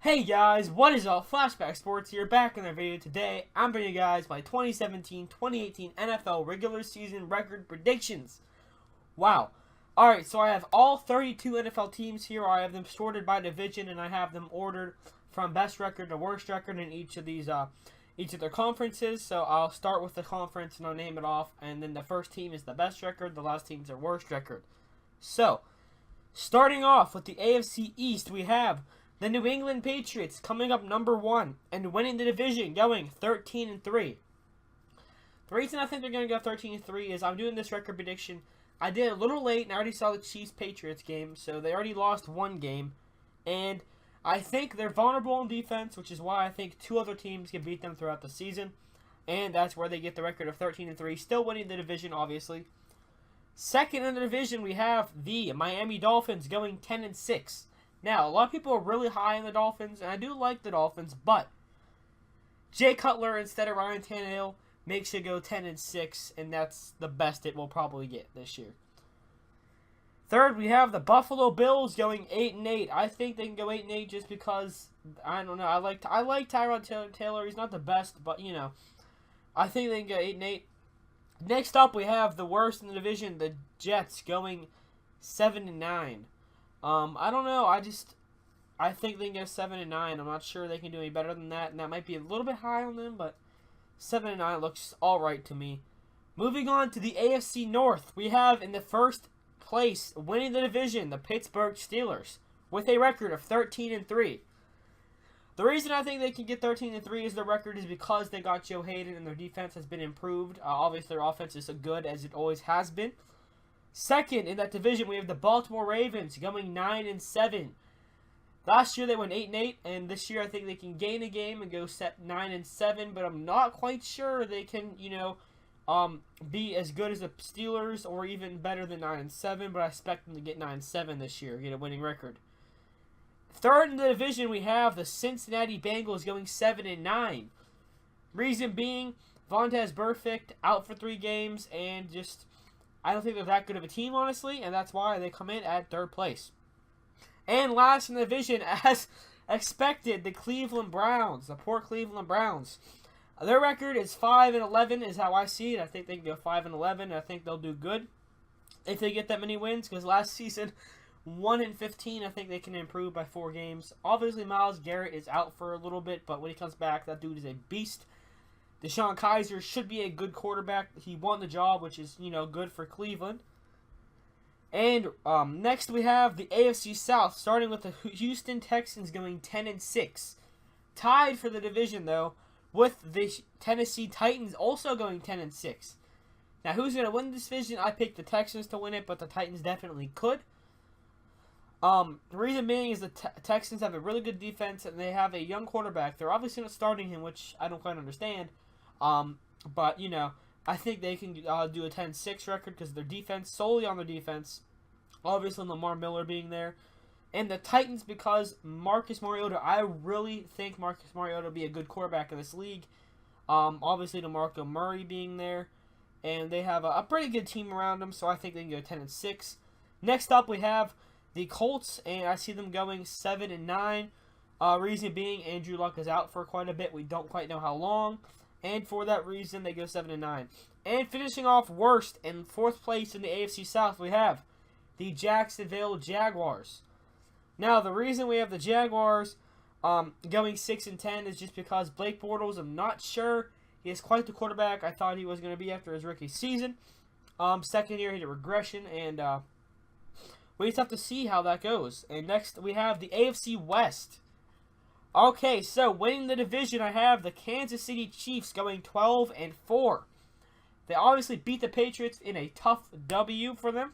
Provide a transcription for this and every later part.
Hey guys, what is up? Flashback Sports here, back in their video today. I'm bringing you guys my 2017-2018 NFL regular season record predictions. Wow. Alright, so I have all 32 NFL teams here. I have them sorted by division, and I have them ordered from best record to worst record in each of these, each of their conferences. So I'll start with the conference and I'll name it off, and then the first team is the best record, the last team is their worst record. So, starting off with the AFC East, we have the New England Patriots coming up number 1 and winning the division, going 13-3. The reason I think they're going to go 13-3 is I'm doing this record prediction. I did it a little late, and I already saw the Chiefs-Patriots game, so they already lost one game. And I think they're vulnerable on defense, which is why I think two other teams can beat them throughout the season. And that's where they get the record of 13-3, still winning the division, obviously. Second in the division, we have the Miami Dolphins going 10-6. Now, a lot of people are really high on the Dolphins, and I do like the Dolphins, but Jay Cutler instead of Ryan Tannehill makes it go 10-6, and that's the best it will probably get this year. Third, we have the Buffalo Bills going 8-8. I think they can go 8-8 just because, I don't know, I like Tyrod Taylor. He's not the best, but, you know, I think they can go 8-8. Next up, we have the worst in the division, the Jets, going 7-9. I don't know. I think they can go 7-9. I'm not sure they can do any better than that, and that might be a little bit high on them, but 7-9 looks all right to me. Moving on to the AFC North, we have in the first place, winning the division, the Pittsburgh Steelers, with a record of 13-3. The reason I think they can get 13-3 as their record is because they got Joe Hayden and their defense has been improved. Obviously, their offense is as good as it always has been. Second in that division, we have the Baltimore Ravens going 9-7. Last year they went 8-8, and this year I think they can gain a game and go set 9-7. But I'm not quite sure they can, be as good as the Steelers or even better than 9-7. But I expect them to get 9-7 this year, get a winning record. Third in the division, we have the Cincinnati Bengals going 7-9. Reason being, Vontaze Burfict out for 3 games, and just I don't think they're that good of a team, honestly, and that's why they come in at third place. And last in the division, as expected, the Cleveland Browns, the poor Cleveland Browns. Their record is 5-11 is how I see it. I think they can go 5-11. I think they'll do good if they get that many wins, because last season, 1-15, I think they can improve by 4 games. Obviously, Myles Garrett is out for a little bit, but when he comes back, that dude is a beast. Deshaun Kaiser should be a good quarterback. He won the job, which is, good for Cleveland. And next we have the AFC South, starting with the Houston Texans going 10-6. Tied for the division, though, with the Tennessee Titans also going 10-6. Now, who's going to win this division? I picked the Texans to win it, but the Titans definitely could. The reason being is the Texans have a really good defense, and they have a young quarterback. They're obviously not starting him, which I don't quite understand. But, I think they can do a 10-6 record because their defense, solely on their defense. Obviously, Lamar Miller being there. And the Titans, because Marcus Mariota, I really think Marcus Mariota will be a good quarterback in this league. Obviously, DeMarco Murray being there. And they have a pretty good team around them, so I think they can go 10-6. Next up, we have the Colts, and I see them going 7-9. Reason being, Andrew Luck is out for quite a bit. We don't quite know how long. And for that reason, they go 7-9. And finishing off worst in 4th place in the AFC South, we have the Jacksonville Jaguars. Now, the reason we have the Jaguars going 6-10 is just because Blake Bortles, I'm not sure. He is quite the quarterback I thought he was going to be after his rookie season. Second year, he did regression, and we just have to see how that goes. And next, we have the AFC West. Okay, so winning the division, I have the Kansas City Chiefs going 12-4. They obviously beat the Patriots in a tough W for them.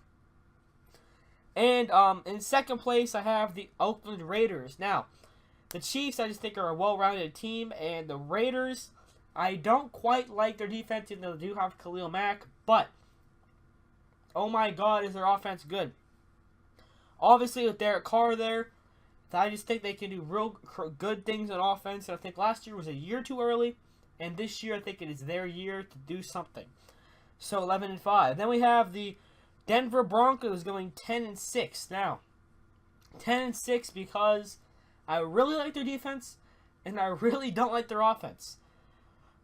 And in second place, I have the Oakland Raiders. Now, the Chiefs, I just think, are a well-rounded team, and the Raiders, I don't quite like their defense, even though they do have Khalil Mack, but oh my God, is their offense good. Obviously, with Derek Carr there, I just think they can do real good things on offense. And I think last year was a year too early, and this year I think it is their year to do something. So 11-5. Then we have the Denver Broncos going 10-6. Now, 10-6 because I really like their defense, and I really don't like their offense.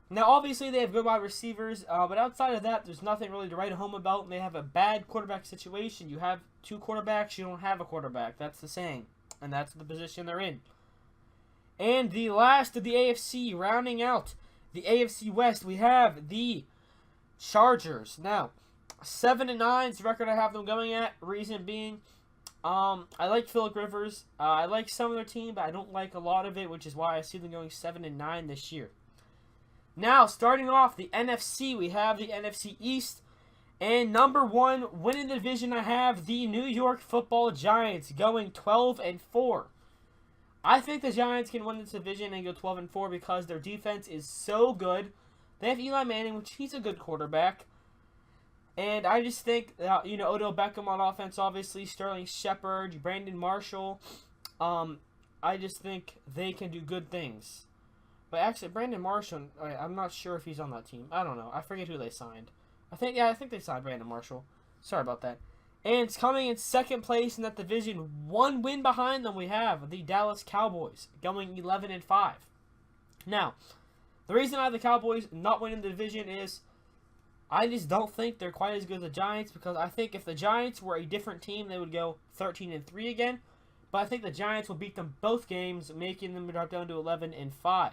Now, obviously, they have good wide receivers, but outside of that, there's nothing really to write home about. And they have a bad quarterback situation. You have two quarterbacks, you don't have a quarterback. That's the saying, and that's the position they're in. And the last of the AFC, rounding out the AFC West, we have the Chargers. Now, 7-9 is the record I have them going at. Reason being, I like Phillip Rivers. I like some of their team, but I don't like a lot of it, which is why I see them going 7-9 this year. Now, starting off the NFC, we have the NFC East. And number one, winning the division, I have the New York Football Giants going 12-4. I think the Giants can win this division and go 12-4 because their defense is so good. They have Eli Manning, which he's a good quarterback. And I just think, Odell Beckham on offense, obviously, Sterling Shepard, Brandon Marshall. I just think they can do good things. But actually, Brandon Marshall, I'm not sure if he's on that team. I don't know. I forget who they signed. I think they signed Brandon Marshall. Sorry about that. And it's coming in second place in that division. One win behind them, we have the Dallas Cowboys going 11-5. Now, the reason I have the Cowboys not winning the division is I just don't think they're quite as good as the Giants, because I think if the Giants were a different team, they would go 13-3 again. But I think the Giants will beat them both games, making them drop down to 11-5.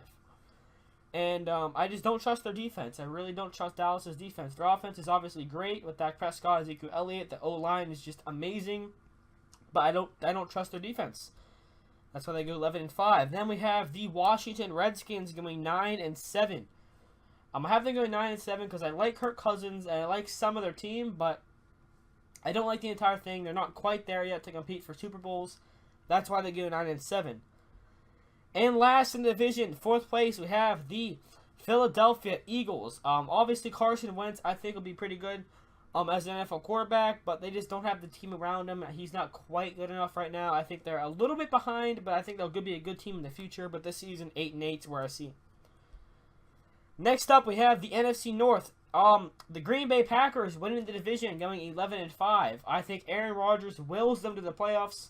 And I just don't trust their defense. I really don't trust Dallas's defense. Their offense is obviously great with Dak Prescott, Ezekiel Elliott. The O-line is just amazing, but I don't trust their defense. That's why they go 11-5. Then we have the Washington Redskins going 9-7. I have them going 9-7 because I like Kirk Cousins and I like some of their team, but I don't like the entire thing. They're not quite there yet to compete for Super Bowls. That's why they go 9-7. And last in the division, fourth place, we have the Philadelphia Eagles. Obviously, Carson Wentz, I think, will be pretty good as an NFL quarterback, but they just don't have the team around him. He's not quite good enough right now. I think they're a little bit behind, but I think they'll be a good team in the future. But this season, 8-8 is where I see. Next up, we have the NFC North. The Green Bay Packers winning the division, going 11-5. I think Aaron Rodgers wills them to the playoffs.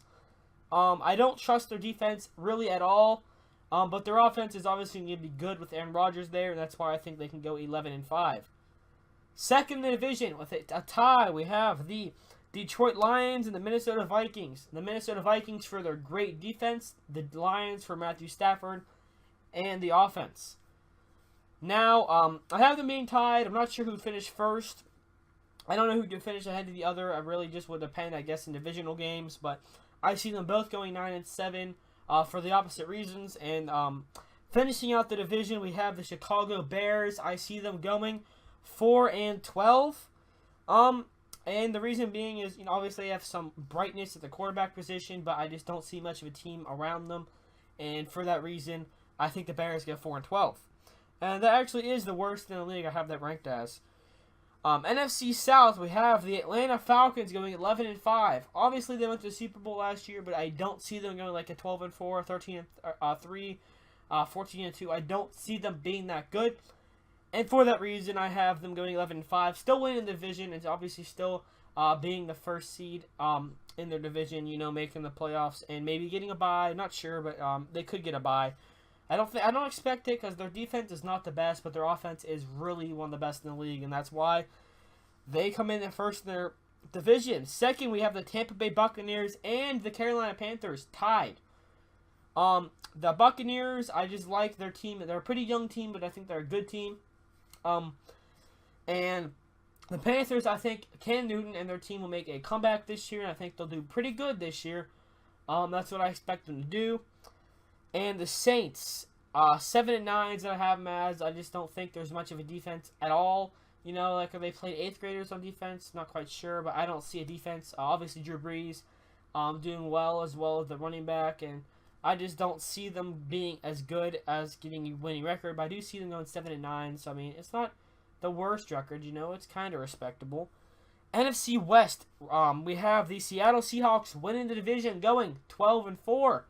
I don't trust their defense really at all. But their offense is obviously going to be good with Aaron Rodgers there, and that's why I think they can go 11-5. Second in the division, with a tie, we have the Detroit Lions and the Minnesota Vikings. The Minnesota Vikings for their great defense, the Lions for Matthew Stafford, and the offense. Now, I have them being tied. I'm not sure who finished first. I don't know who could finish ahead of the other. I really just would depend, I guess, in divisional games. But I see them both going 9-7. For the opposite reasons. And finishing out the division, we have the Chicago Bears. I see them going 4-12. And the reason being is, obviously they have some brightness at the quarterback position, but I just don't see much of a team around them. And for that reason, I think the Bears get 4-12. And that actually is the worst in the league. I have that ranked as. NFC South, we have the Atlanta Falcons going 11-5. Obviously, they went to the Super Bowl last year, but I don't see them going like a 12-4, 13-3, 14-2. I don't see them being that good. And for that reason, I have them going 11-5. Still winning the division, and obviously still being the first seed in their division, making the playoffs and maybe getting a bye. Not sure, but they could get a bye. I don't expect it because their defense is not the best, but their offense is really one of the best in the league, and that's why they come in at first in their division. Second, we have the Tampa Bay Buccaneers and the Carolina Panthers tied. The Buccaneers, I just like their team. They're a pretty young team, but I think they're a good team. And the Panthers, I think Cam Newton and their team will make a comeback this year, and I think they'll do pretty good this year. That's what I expect them to do. And the Saints, 7-9 that I have them as. I just don't think there's much of a defense at all. Like they played 8th graders on defense, not quite sure, but I don't see a defense. Obviously, Drew Brees doing well as the running back, and I just don't see them being as good as getting a winning record. But I do see them going 7-9, so I mean, it's not the worst record. It's kind of respectable. NFC West, we have the Seattle Seahawks winning the division, going 12-4.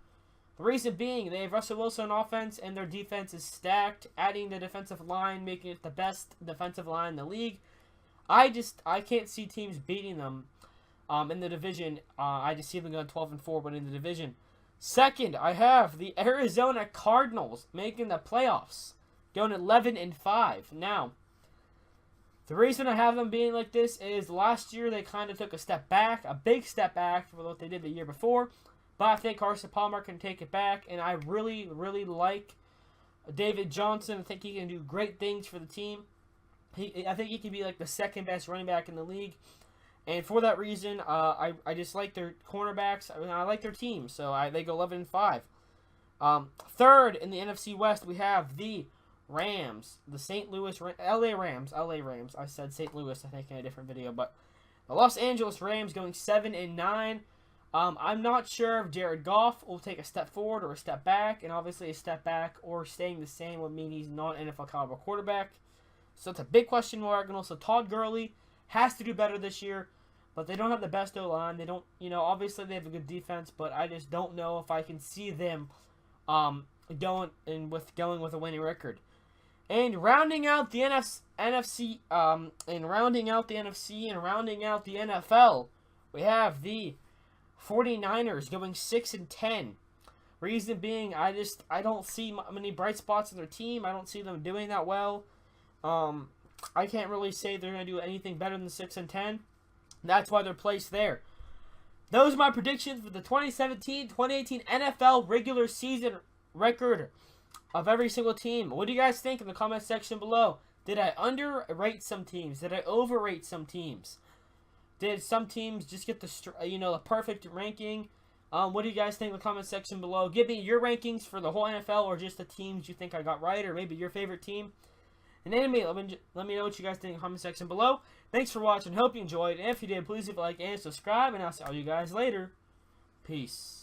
The reason being, they have Russell Wilson on offense, and their defense is stacked, adding the defensive line, making it the best defensive line in the league. I can't see teams beating them in the division. I just see them going 12-4, winning the division. Second, I have the Arizona Cardinals making the playoffs, going 11-5. Now, the reason I have them being like this is last year they kind of took a step back, a big step back from what they did the year before. But I think Carson Palmer can take it back, and I really, really like David Johnson. I think he can do great things for the team. I think he can be like the second best running back in the league. And for that reason, I just like their cornerbacks. I like their team, so they go 11-5. Third in the NFC West, we have the Rams, the LA Rams. I said St. Louis, I think, in a different video, but the Los Angeles Rams going 7-9. I'm not sure if Jared Goff will take a step forward or a step back, and obviously a step back or staying the same would mean he's not an NFL caliber quarterback. So it's a big question mark. And also Todd Gurley has to do better this year, but they don't have the best O-line. They don't, obviously they have a good defense, but I just don't know if I can see them going with a winning record. And rounding out the NFC, and rounding out the NFL, we have the 49ers going 6-10. Reason being, I don't see many bright spots in their team. I don't see them doing that well. I can't really say they're going to do anything better than 6-10. That's why they're placed there. Those are my predictions for the 2017-2018 NFL regular season record of every single team. What do you guys think in the comment section below? Did I underrate some teams? Did I overrate some teams? Did some teams just get the perfect ranking? What do you guys think in the comment section below? Give me your rankings for the whole NFL, or just the teams you think I got right, or maybe your favorite team. And anyway, let me know what you guys think in the comment section below. Thanks for watching. Hope you enjoyed. And if you did, please leave a like and subscribe. And I'll see all you guys later. Peace.